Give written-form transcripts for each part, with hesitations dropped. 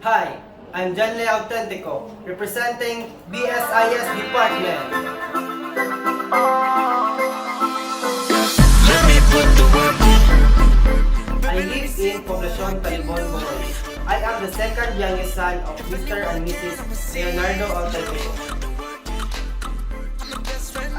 Hi, I'm Janle Autentico, representing BSIS department. Let me put the work in. I live in Poblacion, Talibon, Bohol. I am the second youngest son of Mr. and Mrs. Leonardo Autentico.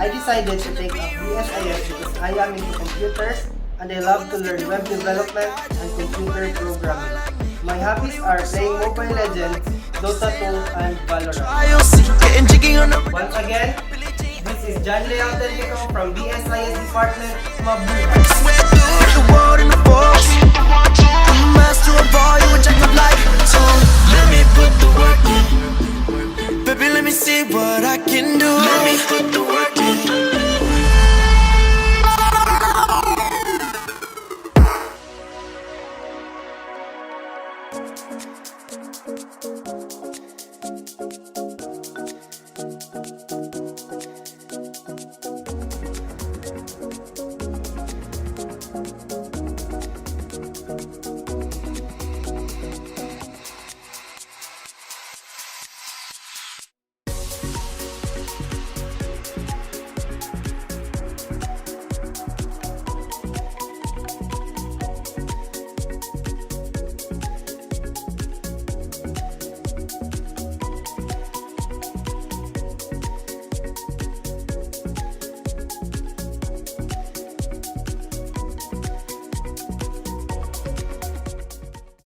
I decided to take up BSIS because I am into computers and I love to learn web development and computer programming. My hobbies are playing Mobile Legends, Dota 2, and Valorant. I'll see. Getting jiggy on the Once again, this is Janle Autentico from BSIS Department, Mabuhay! sweat through the world in the force. I'm a master of all you jack of life. So let me put the work in. Baby, let me see what I can do. Let me put the work in.